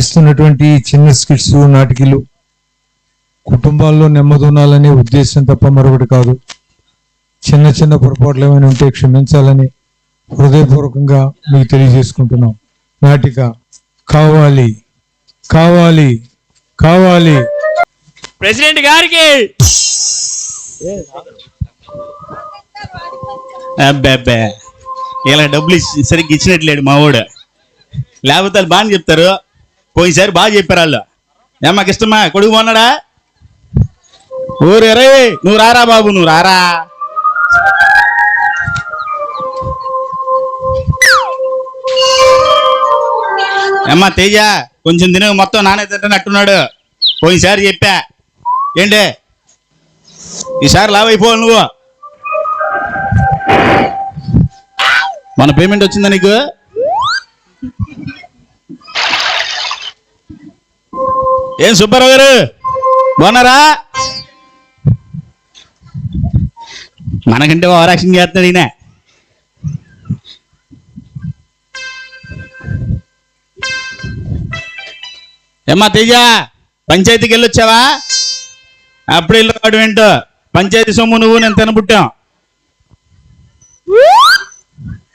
చేస్తున్నటువంటి చిన్న స్కిట్స్, నాటికలు కుటుంబాల్లో నెమ్మది ఉండాలనే ఉద్దేశం తప్ప మరొకటి కాదు. చిన్న చిన్న పొరపాట్లు ఏమైనా ఉంటే క్షమించాలని హృదయపూర్వకంగా మీకు తెలియజేసుకుంటున్నాం. నాటిక కావాలి కావాలి కావాలి. ప్రెసిడెంట్ గారికి అబ్బే ఇలా డబ్బులు సరిగ్గా ఇచ్చినట్లేడు మా వాడు. లేకపోతే వాళ్ళు బాగా చెప్తారు. పోయినసారి బాగా చెప్పారు వాళ్ళు. ఏమాకు ఇష్టమా కొడుకు పోన్నాడా? ఊరే నువ్వు రారా బాబు, నువ్వు రారా. ఏమ్మా తేజ, కొంచెం తినే మొత్తం నానే తింటున్నట్టున్నాడు. పోయినసారి చెప్పా ఏంటే, ఈసారి లావ్ అయిపోవాలి నువ్వు. మన పేమెంట్ వచ్చిందా నీకు? ఏం సుబ్బారావు గారు బాగున్నారా? మనకంటే ఓవరాక్షన్ చేస్తున్నాడు ఈయన. ఏమ్మా తేజ, పంచాయతీకి వెళ్ళొచ్చావా? అప్పుడే వెళ్ళాడు ఏంటో. పంచాయతీ సొమ్ము నువ్వు నేను తినబుట్టాం.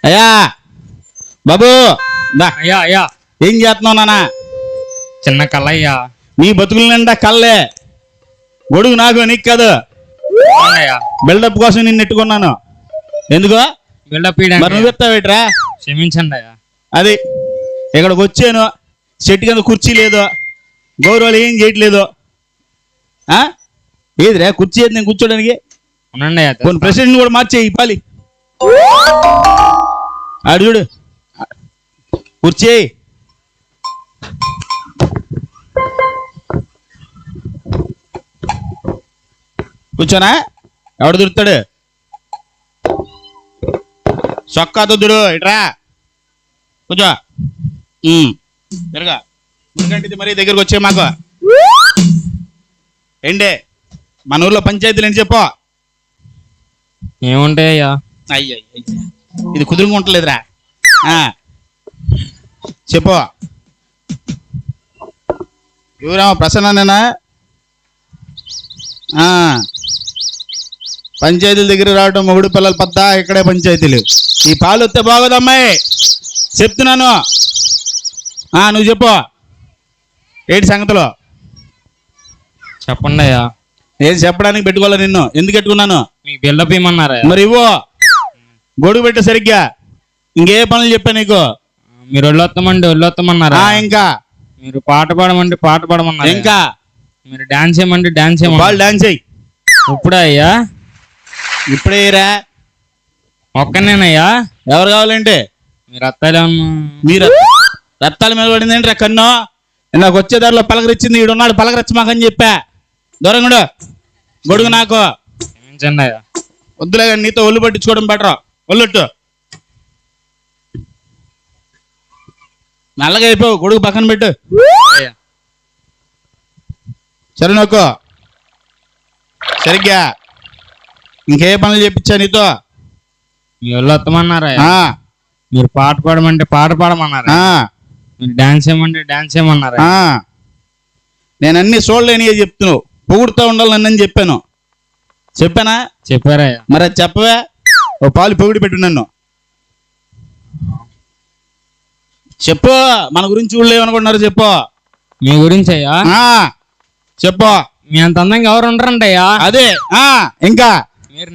అయ్యా బాబు అయ్యా అయ్యా, ఏం చేస్తున్నావు నాన్న? చిన్న కళ్ళయ్యా. నీ బతుకుల నిండా కళ్ళే. గొడుగు నాకు, నీకు కాదు. బిల్డప్ కోసం నిన్ను నెట్టుకున్నాను. ఎందుకో బిల్డప్ మరి నువ్వు చెప్తావేట్రా? క్షమించండి అయ్యా. అది ఇక్కడికి వచ్చాను, చెట్టు కింద కుర్చీ లేదు, గౌరవాలు ఏం చేయట్లేదు. ఏదిరా కుర్చీ ఏది నేను కూర్చోడానికి? కొన్ని ప్రెసిడెంట్ కూడా మార్చేయి పాలి. ఆడు చూడు కుర్చీ. కూర్చోనా? ఎవడు దొరుకుతాడు? చొక్కా దొద్దుడు ఇట్రా కూర్చో. తిరగా ఎందుకంటే మరీ దగ్గరకు వచ్చే మాకు ఏంటే మన ఊర్లో పంచాయతీలు ఏంటి చెప్పు. ఏముంటాయ్యా? అయ్య ఇది కుదురుకుంటలేదురా. చెప్పు. ఎవరేమో ప్రసన్ననేనా? పంచాయతీల దగ్గర రావడం మొగుడు పిల్లల పద్దా, ఇక్కడే పంచాయతీలు. ఈ పాలు వస్తే బాగోదమ్మాయి చెప్తున్నాను. నువ్వు చెప్పు ఏంటి సంగతిలో? చెప్పండి అయ్యా. ఏం చెప్పడానికి పెట్టుకోవాలి నిన్ను? ఎందుకు పెట్టుకున్నాను? మీకు బిల్డప్ ఇమ్మన్నారా? మరి ఇవ్వు. గొడుగు పెట్టు సరిగ్గా. ఇంకే పనులు చెప్పా నీకు? మీరు ఒళ్ళొత్తమన్నారా? ఇంకా మీరు పాట పాడమంటే పాట పాడమన్నారు. ఇంకా మీరు డాన్స్ చేయమంటే డాన్స్ చేయమన్నారు. వాళ్ళు డాన్స్ చేయి. ఇప్పుడే అయ్యా? ఇప్పుడే రా. ఒక్కనేనయ్యా? ఎవరు కావాలంటే? మీరు అత్తాలే. మీరు రత్తాల మీద పడింది ఏంట్రా కన్ను? నాకు వచ్చే దారిలో పలకరిచ్చింది. ఈడున్నాడు పలకరిచ్చి మాకని చెప్పా. దూరంగా గొడుగు నాకు. క్షమించండి అయ్యా. వద్దులే కానీ నీతో ఒళ్ళు పట్టించుకోవడం బెటర్. ఒళ్ళొట్టు నల్లగా అయిపోవు. గొడుగు పక్కన పెట్టు. సరే నొక్కు సరిగ్గా. ఇంకే పనులు చెప్పించా నీతో? మీ ఒళ్ళొత్తమన్నారా? మీరు పాట పాడమంటే పాట పాడమన్నారా? మీరు డాన్స్ చేయమంటే డాన్స్ చేయమన్నారా? నేను అన్ని చూడలేని చెప్తున్నావు. పొగుడుతూ ఉండాలి నన్ను చెప్పాను. చెప్పానా? చెప్పారా? మరి అది చెప్పవే. ఓ పాలు పొగిడి పెట్టు నన్ను. చెప్పు. మన గురించి ఊళ్ళో ఏమనుకుంటున్నారు చెప్పు. మీ గురించి అయ్యా? చెప్పు. మీ అంత అందంగా ఎవరు ఉంటారంటయ్యా? అదే. ఇంకా మీరు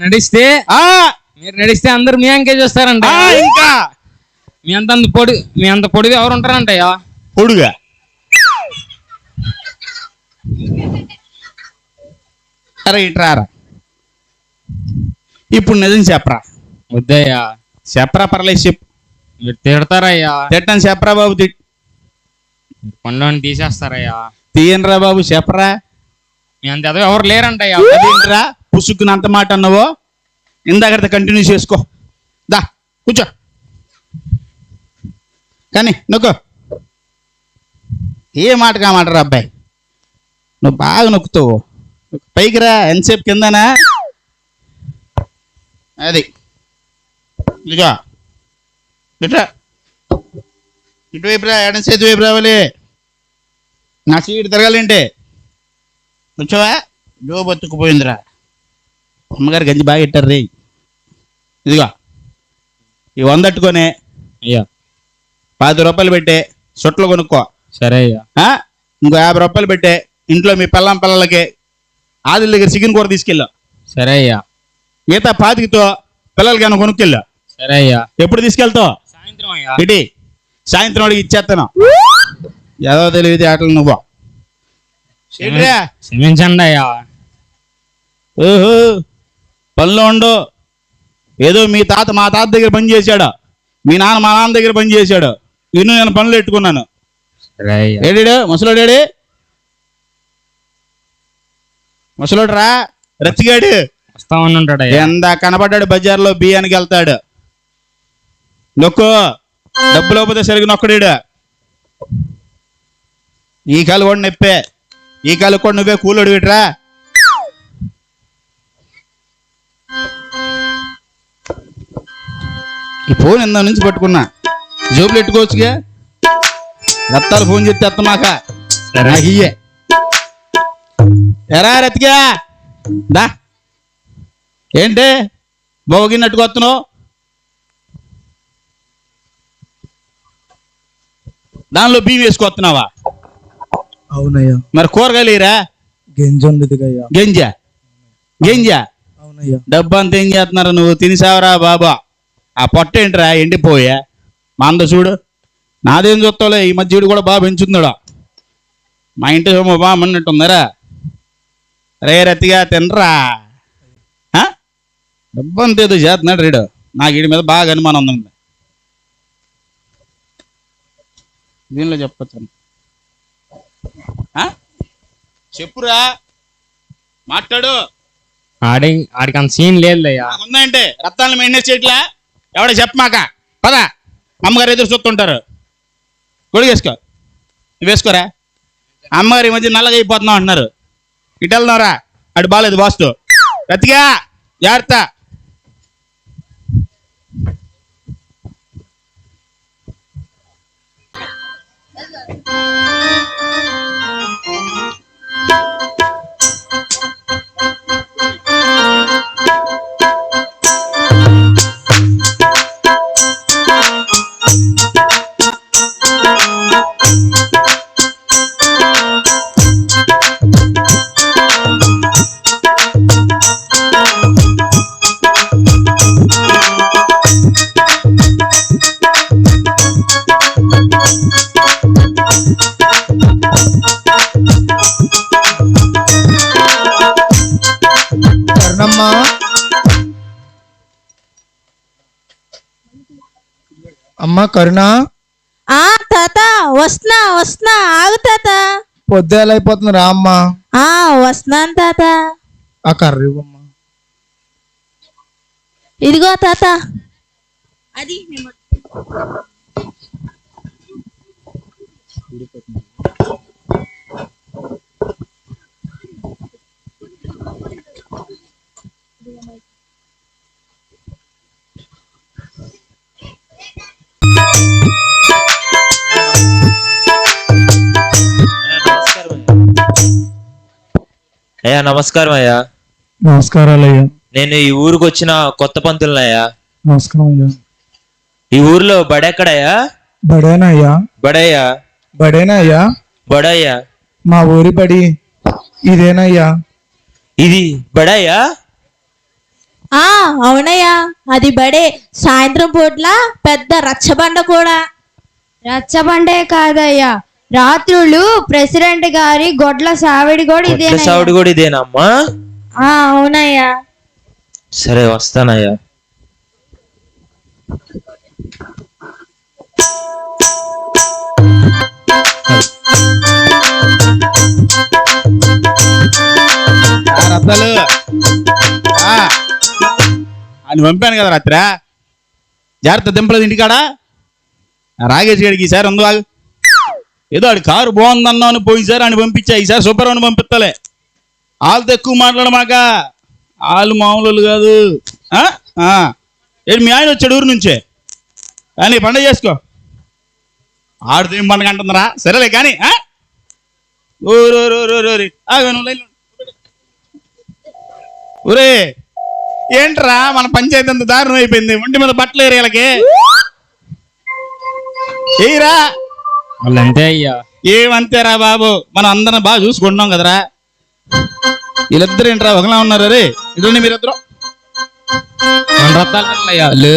నడిస్తే అందరు మీ అంకే చూస్తారంట. ఇంకా మీ అంత పొడిగా ఎవరు ఉంటారంటయ్యా? పొడుగా అరే ఇట్రారా. ఇప్పుడు నిజం చెప్పరా? వద్దయ్యా. చెప్పరా? పర్లేదు చెప్పు. మీరు తిడతారయ్యా. తిట్టని చెప్పరా బాబు. పనిలోని తీసేస్తారయ్యా. తీయనరా బాబు చెప్పరా. మీ అంత ఎదో ఎవరు లేరంటయ్యా. అదేంట్రా పుసుక్కుని అంత మాట అన్నావో? ఇందాక కంటిన్యూ చేసుకో. దా కూర్చో. కానీ నొక్కు. ఏ మాటగా మాటరా అబ్బాయి, నువ్వు బాగా నొక్కుతావు. పైకి రా. ఎంతసేపు కిందనా? అది ఇదిగో ఇట్రా. ఇటువైపు రా. ఎడం చేతి వైపు రావాలి. నా సీటు తిరగాలంటే కూర్చోవా జో బతుకుపోయిందిరా. అమ్మగారు గంజి బాగా ఇట్టారు రే. ఇదిగో ఈ 100 అట్టుకొని అయ్యా 10 రూపాయలు పెట్టే సొట్లు కొనుక్కో. సరే అయ్యా. ఇంకో 50 రూపాయలు పెట్టే ఇంట్లో మీ పిల్లలకి ఆదిల దగ్గర చికెన్ కూర తీసుకెళ్ళు. సరే అయ్యా. మిగతా 25తో పిల్లలకి ఏమైనా కొనుక్కెళ్ళు. సరే అయ్యా. ఎప్పుడు తీసుకెళ్తావు? సాయంత్రం అయ్యా. ఇటీ సాయంత్రం వాడికి ఇచ్చేస్తాను. ఏదో తెలివితే ఆటలు నువ్వు క్షమించండి అయ్యా. ఓహో పనిలో ఉండు. ఏదో మీ తాత మా తాత దగ్గర పని చేశాడు, మీ నాన్న మా నాన్న దగ్గర పని చేశాడు, నేను పనులు పెట్టుకున్నాను. సరే అయ్యా. ఏడాడు ముసలోడేడి? ముసలోడు రా రచ్చిగాడు వస్తామని ఉంటాడు అయ్యా. ఎంత కనబడ్డాడు బజార్లో బియ్యానికి వెళ్తాడు. నొక్కు డబ్బు లేకపోతే సరిగ్గా నొక్కడాడు. ఈ కాలు కూడా నొప్పే, ఈ కాలు కూడా నువ్వే కూలోడు విట్రా. ఈ ఫోన్ ఇందా నుంచి పట్టుకున్నా, జోబులు పెట్టుకోవచ్చుగా. రత్తాలు ఫోన్ చెప్తే ఎత్తమాక నాకు ఇయ్యే. ఎరా రతిగా దా, ఏంటి బోగినట్టుకు వస్తున్నావు? దానిలో బియ్యం వేసుకొస్తున్నావా? అవునయ్యా. మరి కూరగాయలు ఇరా. గింజ ఉండదుగయ్యా. గింజ అవునయ్యా. డబ్బు అంతా ఏం చేస్తున్నారు? నువ్వు తినిసావరా బాబా. ఆ పొట్ట ఏంట్రా ఎండిపోయా? మా అంద చూడు, నాదేం చూస్తావులే. ఈ మధ్య వీడు కూడా బాగా పెంచుతున్నాడు. మా ఇంటి ఏమో బాగా అన్నట్టుందరా. రే రతిగా తినరా. డబ్బు అంతా ఏదో చేస్తున్నాడు రీడు. నాకు వీడి మీద బాగా అనుమానం ఉంది. దీనిలో చెప్పచ్చు. చెప్పురా, మాట్లాడు. ఆడికి అంత సీన్ లేదు అయ్యా. ఉందంటే రత్నాలు మెయింటైన్ చేయట్లా ఎవడ చెప్పమాక. పదా అమ్మగారు ఎదురు చూస్తుంటారు. గొడిగేసుకో, నువ్వు వేసుకోరా. అమ్మగారు ఈ మధ్య నల్లగా అయిపోతున్నావు అంటున్నారు. ఇటు వెళ్తున్నారా? అటు బాగాలేదు వాస్తు. రతిగా జాగ్రత్త. కరుణమ్మా, అమ్మా కరుణ. తాత వస్తున్నా ఆగు తాత. పొద్దులు అయిపోతుంది రా అమ్మా. వస్తున్నాను తాత. ఆ కర్రీ ఇవ్వమ్మా. ఇదిగో తాత. అది అయ్యా నమస్కారం అయ్యా. నమస్కారాలయ్యా. నేను ఈ ఊరికి వచ్చిన కొత్త పంతులనయ్యా. నమస్కారం అయ్యా. ఈ ఊర్లో బడెక్కడయ్యా? బడేనయ్యా. బడయ్యా. బడేనయ్యా. బడయ్యా. మా ఊరి బడి ఇదేనయ్యా. ఇది బడయ్యా? అవునయ్యా, అది బడే. సాయంత్రం పూట్ల పెద్ద రచ్చబండ కూడా. రచ్చబండే కాదయ్యా, రాత్రులు ప్రెసిడెంట్ గారి గొడ్ల సావిడి కూడా గొడ్ల సావిడి కూడా ఇదేనమ్మా? అవునయ్యా. సరే వస్తానయ్యా. రత్తాలు అని పంపాను కదా రాత్రి. జాగ్రత్త దింపలేదు ఇంటికాడ. రాగేష్ గడికి ఈసారి ఉందో ఏదో ఆడి కారు బాగుందన్నాను పోయినసారి అని పంపించా. ఈసారి సూపర్ అని పంపిస్తలే. వాళ్ళతో ఎక్కువ మాట్లాడమాక, వాళ్ళు మామూలు కాదు. ఏంటి మీ ఆయన వచ్చాడు ఊరు నుంచే? కానీ పండుగ చేసుకో. ఆడితో ఏం పండుగ అంటుందిరా? సరేలే కానీ ఓరి ఆగు నువ్వు లైన్లో ఉండు. ఒరే ఏంట్రా మన పంచాయతీ అంత దారుణం అయిపోయింది. ఒంటి మీద బట్టలు ఏరియాలకి ఏయిరా. వాళ్ళు అంతే అయ్యా. ఏమంతేరా బాబు, మనం అందరం బాగా చూసుకుంటున్నాం కదరా. వీళ్ళిద్దరు ఏంట్రా ఒకలా ఉన్నారు. రే ఇదండి మీరిద్దరు మన రత్తాల పిల్లలు అయ్యా వాళ్ళు.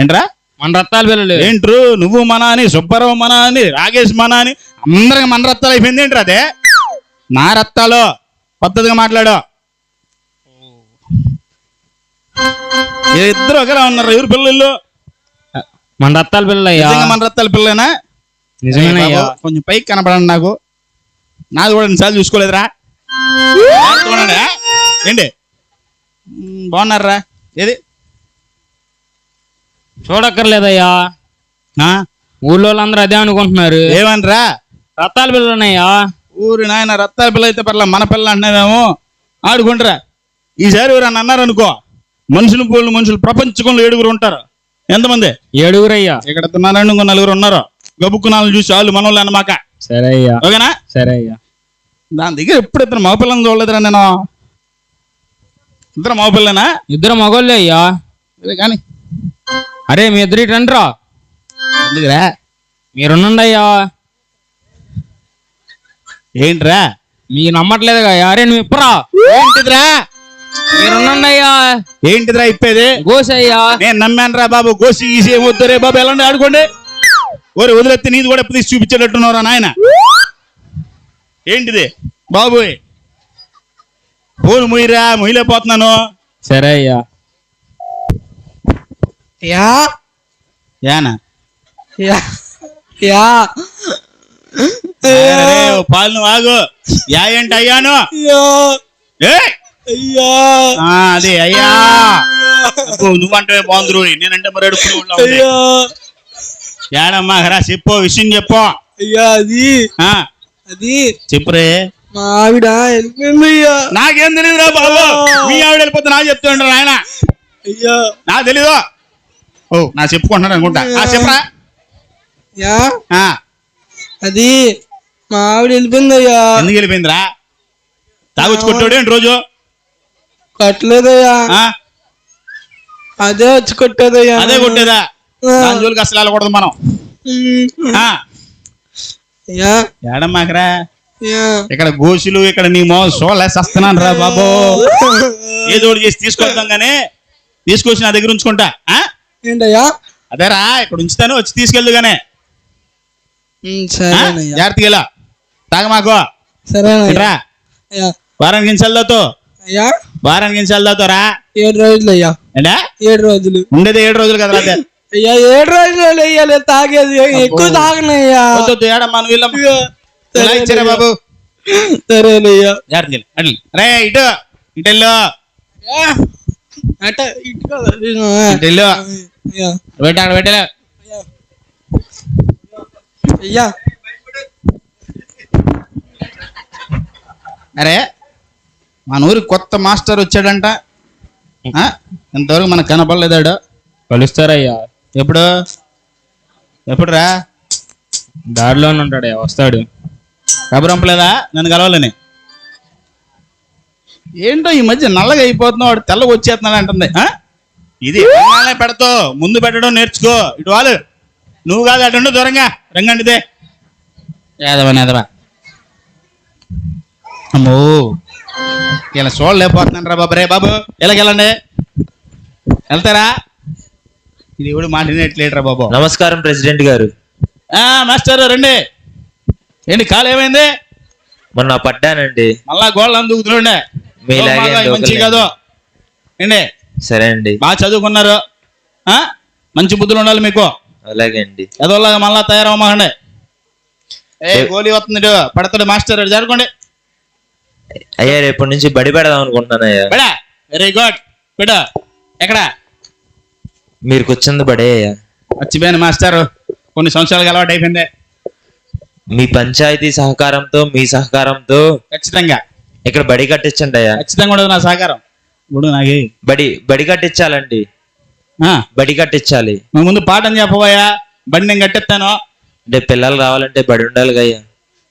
ఏంట్రా మన రత్తాల పిల్లలు. ఏంట్రు నువ్వు మన అని, సుబ్బారావు మన అని, రాకేష్ మన అని అందరికి మన రత్తాలు అయిపోయింది. ఏంట్రా అదే నా రత్తాలు. పద్ధతిగా మాట్లాడు. ఇద్దరు ఒకలా ఉన్నారు. ఎవరు పిల్లలు? మన రత్తాల పిల్లలు అయ్యా. నిజంగా మన రత్తాల పిల్లనా? నిజమేనయ్యా. బాబు, కొంచెం పైకి కనపడండి నాకు. నాది కూడా ఎన్నిసార్లు చూసుకోలేదురా. చూడండి ఏంటి బాగున్నారా? ఏది చూడక్కర్లేదయ్యా. ఆ? ఊళ్ళో వాళ్ళందరూ అదే అనుకుంటున్నారు. ఏమనరా? రత్తాల పిల్లలున్నాయ్యా. ఊరి నాయన రత్తాల పిల్ల అయితే పర్లే, మన పిల్ల అంటున్నావేమో. ఆడుకుంటారా. ఈసారి ఎవరన్నా అన్నారు అనుకో, మనుషులు ప్రపంచంలో 7 ఉంటారు. ఎంతమంది? 7 అయ్యా. ఇక్కడ తిన్నారండి, ఇంకో 4 ఉన్నారు. గబుక్కునాలను చూసి వాళ్ళు మనోళ్ళు అన్నమాక. సరే అయ్యా. ఓకేనా? సరే అయ్యా. దాని దగ్గర ఎప్పుడు ఇద్దరు మగపిల్లని చూడలేదురా నేను. ఇద్దరు మగపిల్లనా? 2 మగోళ్ళే అయ్యా. ఇదే కానీ అరే మీ 2 ఇటు రండిరా. ఎందుకురా? మీరున్నండి అయ్యా. ఏంట్రా? మీకు నమ్మట్లేదుగా. అరే నువ్వు ఇప్పరా. ఏంటిదిరా? మీరున్నండి అయ్యా. ఏంటిదిరా ఇప్పేది? గోసి అయ్యా. నేను నమ్మాను రా బాబు. గోసి గీసి ఏమొద్దు రే బాబు. ఎలాంటి ఆడుకోండి. ఓరే వదిలేస్తే నీది కూడా తీసి చూపించేటట్టున్నారా నాయన. ఏంటిది బాబు? ఫోన్ ముయ్యరా, ముయ్యలేకపోతున్నాను. సరే అయ్యా. యా యానా యా యా అరే, ఓ పాలు నువ్వు ఆగు. యా ఏంటి అయ్యాను? ఏయ్! అదే అయ్యా. నువ్వంటే బాగుంది. నేనంటే మరి అడుపులు. ఏడమ్మా రా, చెప్పు విషయం చెప్పు. అయ్యా అది చెప్పురే. మా ఆవిడ వెళ్ళిపోయింది అయ్యా. నాకేం తెలియదురా బాబు. మీ ఆవిడ వెళ్ళిపోతే నాకు చెప్తూ ఉంటారు ఆయన. అయ్యా నాకు తెలీదు. ఓ నా చెప్పుకుంటున్నాను అనుకుంటా. చెప్పరా. యా అది మా ఆవిడ వెళ్ళిపోయింది అయ్యా. ఎందుకు వెళ్ళిపోయిందిరా? తాగొచ్చి కొట్టాడు ఏంటి రోజు? కట్టలేదయ్యా. అదే వచ్చి కొట్టేదయ్యా. అదే కొట్టేదా? దాని జోలికి అసలు వెళ్ళకూడదు మనం. ఏడమ్మాకరా. ఇక్కడ గోసులు, ఇక్కడ నీ సోలేస్తున్నాను రా బాబు. ఏదో ఒకటి చేసి తీసుకొద్దాం గానీ తీసుకొచ్చి నా దగ్గర ఉంచుకుంటా. ఏంటయ్యా? అదేరా ఇక్కడ ఉంచుతాను, వచ్చి తీసుకెళ్దు గానే. జాగ్రత్తగా వెళ్ళా. తాగమాకో. సరేనా? వారానికి ఎన్నిసార్లు తాగుతావు? వారానికి ఎన్నిసార్లు తాగుతావురా? 7 రోజులు అయ్యా. ఏంటా? 7 రోజులు ఉండేది 7 రోజులు కదా. అదే అయ్యా 7 రోజులు అయ్యా తాగేది. ఎక్కువ తాగనయ్యా. ఏడమ్మా నువ్వు ఇచ్చారా బాబు? సరేనయ్యా. జాగ్రత్తగా రే. ఇటు ఇటెల్లో ఇటెల్లో పెట్ట అక్కడ పెట్టలే. అయ్యా అరే మన ఊరికి కొత్త మాస్టర్ వచ్చాడంట. ఇంతవరకు మనకు కనపడలేదాడు. కలుస్తారయ్యా. ఎప్పుడురా? దారిలోనే ఉంటాడయ్యా. వస్తాడు. కబురంపలేదా నన్ను కలవాలని? ఏంటో ఈ మధ్య నల్లగా అయిపోతున్నావు. వాడు తెల్లగా వచ్చేస్తున్నాడు అంటుంది. ఇది పెడతావు, ముందు పెట్టడం నేర్చుకో. ఇటు వాళ్ళు నువ్వు కాదు, అటు దూరంగా రంగండిదే. ఏదవా అమ్మో ఇలా చూడలేకపోతున్నాను రా బాబు. రే బాబు ఎలాగెళ్ళండి. వెళ్తారా? ఇది ఎవడు మాట్లాడేట్లేట్రా బాబు. నమస్కారం ప్రెసిడెంట్ గారు. మాస్టర్ రండి. ఏంటి కాలు ఏమైంది? మొన్న పడ్డానండి. మళ్ళా గోళ్ళు అందుకుతుండే. మంచి కాదు ఏంటి? సరే అండి. బాగా చదువుకున్నారు. మంచి బుద్ధులు ఉండాలి మీకు. అలాగే అండి. ఏదోలాగా మళ్ళా తయారవ్వమాకండి. గోలీ వస్తుంది పడతాడు మాస్టర్. జరుపుకోండి. అయ్యా రేపటి నుంచి బడి పెడదాం అనుకుంటున్నాను అయ్యా. బడా వెరీ గుడ్. బిడా ఎక్కడ? మీరు కూర్చుంది బడే అయ్యా. మర్చిపోయాను మాస్టర్. కొన్ని సంవత్సరాలుగా అలవాటు అయిపోయింది. మీ పంచాయతీ సహకారంతో, మీ సహకారంతో ఖచ్చితంగా ఇక్కడ బడి కట్టించండి అయ్యా. ఖచ్చితంగా ఉండదు నా సహకారం. ఇప్పుడు నాకు బడి కట్టించాలండి. బడి కట్టించాలి. నువ్వు ముందు పాఠం చెప్పబోయా. బడి నేను కట్టిస్తాను. అంటే పిల్లలు రావాలంటే బడి ఉండాలి అయ్యా.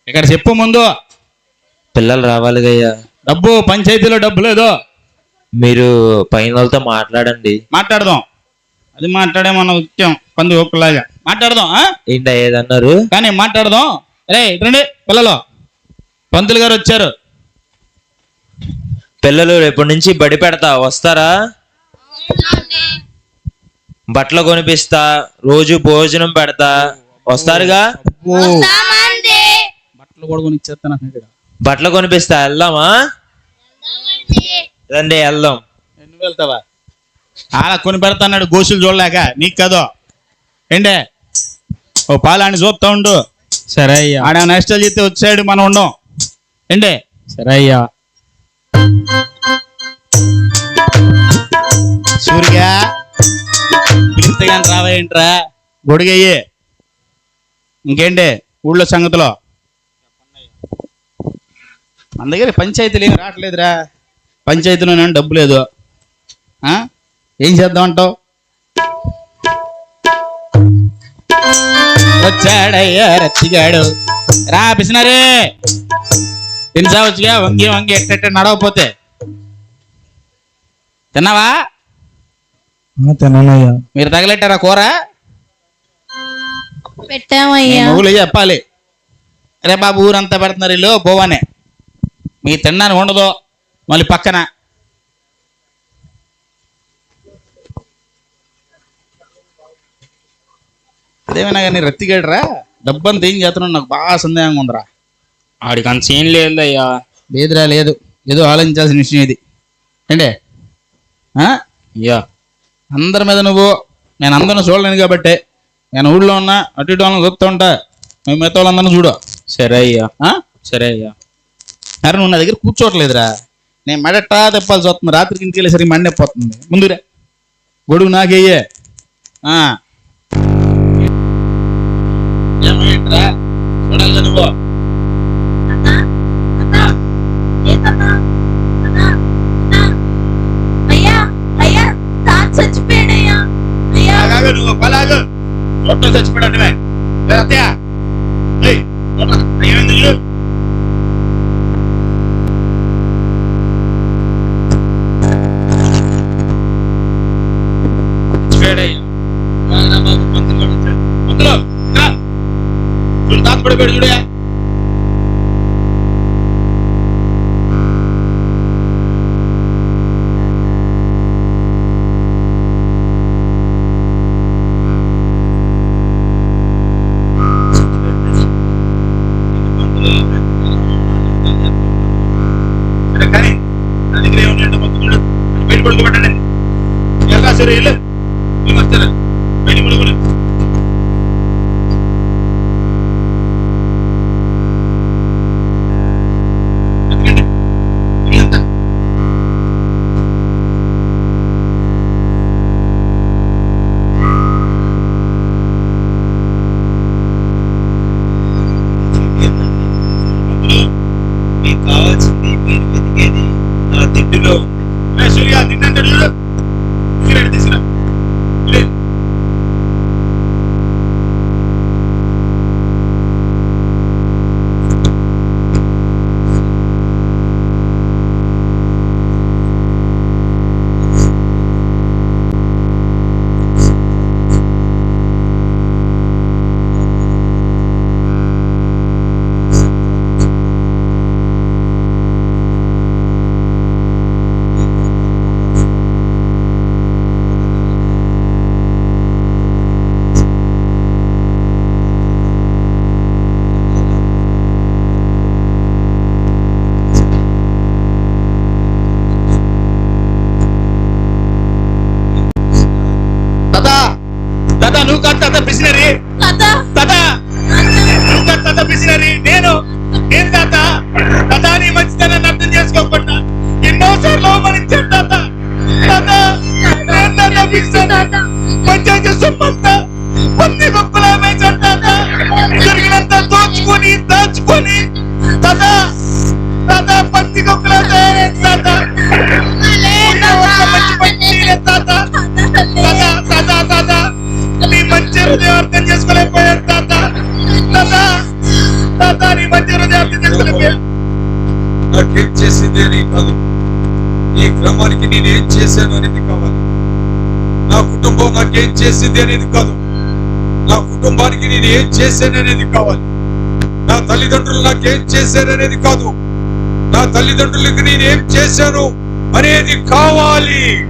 ఇక్కడ చెప్పు ముందు. పిల్లలు రావాలిగా అయ్యా. డబ్బు పంచాయతీలో డబ్బు లేదు. మీరు పైన వాళ్ళతో మాట్లాడండి. మాట్లాడదాం, అది మాట్లాడే మన ముఖ్యం. పంది ఒక్కలాగా మాట్లాడదాం. ఏంటి ఏదన్నారు? కానీ మాట్లాడదాం. రే రండి పిల్లలు, పంతులు గారు వచ్చారు. పిల్లలు రేపటి నుంచి బడి పెడతా, వస్తారా? బట్టలు కొనిపిస్తా, రోజు భోజనం పెడతా, వస్తారుగా? బట్టలు కూడా కొనిచ్చేస్తాను. బట్టలు కొనిపిస్తా, వెళ్దామా? రండి వెళ్దాం. నువ్వు వెళ్తావా? అలా కొని పెడతాన్నాడు గోసులు చూడలేక. నీకు కదో ఏంటే, ఓ పాలాన్ని చూస్తా ఉండు. సరే అయ్యా. ఆడ నష్టాలు చేస్తే వచ్చాడు, మనం ఉండం ఏంటే. సరే అయ్యా. సూర్య పిలిస్తే కానీ రావా ఏంట్రా? గొడుగయ్యి. ఇంకేంటి ఊళ్ళో సంగతిలో? మన దగ్గర పంచాయతీలు ఏమి రావట్లేదురా. పంచాయతీలో నేను డబ్బు లేదు. ఏం చేద్దాం అంటావు? వచ్చాడయ్యా రచ్చిగాడు. రా పిసినారే, తినసావచ్చుగా. వంగి వంగి ఎట్ట నడవపోతే. తిన్నావా? తిన్నానయ్యా. మీరు తగలెట్టారా కూర? పెట్టామయ్యా. మొగులు చెప్పాలి. రే బాబు ఊరంతా పెడుతున్నారు వీళ్ళు పోవానే, మీకు తిన్నాను ఉండదు. మళ్ళీ పక్కన అదేమైనా కానీ రత్తిగాడురా, డబ్బంతా ఏం చేస్తున్నాడు నాకు బాగా సందేహంగా ఉందిరా. ఆడికి అంత సీన్ లేదయ్యా. లేదురా, లేదు. ఏదో ఆలోచించాల్సిన విషయం ఇది ఏంటే. అయ్యా అందరి మీద నువ్వు, నేను అందరిని చూడలేను కాబట్టి నేను ఊళ్ళో ఉన్నా అటు ఇటు వాళ్ళని చూస్తూ ఉంటా. మేము మిగతా వాళ్ళందరినీ చూడు. సరే అయ్యా. సరే అయ్యా. అరే నువ్వు నా దగ్గర కూర్చోవట్లేదురా. నేను మెడట్టా తెప్పాల్సి వస్తుంది. రాత్రికి ఇంటికి వెళ్ళేసరికి మండిపోతుంది. ముందురా గొడుగు నాకేయే. చూడాలి నువ్వు. నువ్వు పలాగు చోట్ల చచ్చిపోయాడు. ఏమైంది? తాతపడిపోయాడు చూడే. కానీ నా దగ్గర ఏమన్నా మొత్తం చూడు, బయట పడుకోబెట్టండి. ఎలా సరే వెళ్ళు, వస్తారా బయట పడుకోలేదు. మీకు కావాల్సింది మీరు వెతికేది నా తిండిలో ఉంది. సూర్య తింటే చూడు, తీసుకురా. నువ్వు కాదు తాత పిసినరీ. నువ్వు కాదు తాత పిసినరీ, నేను తాత. తాత నీ మంచితనాన్ని అర్థం చేసుకోకుండా ఎన్నోసార్లు అవమానించాను తాత. పంచాయతీ సొమ్మంతా పంది గొప్పలా వేశాను తాత. జరిగినంత దోచుకొని దాచుకొని తాత పంది గొప్పలా తయారైంది తాత. మంచి పని చేయలేదు తాత. నీ మంచి అర్థం చేసుకో చేశాను అనేది కావాలి. నా కుటుంబం నాకేం చేసింది అనేది కాదు. నా కుటుంబానికి నేను ఏం చేశాను అనేది కావాలి. నా తల్లిదండ్రులు నాకేం చేశారు అనేది కాదు. నా తల్లిదండ్రులకి నేనేం చేశాను అనేది కావాలి.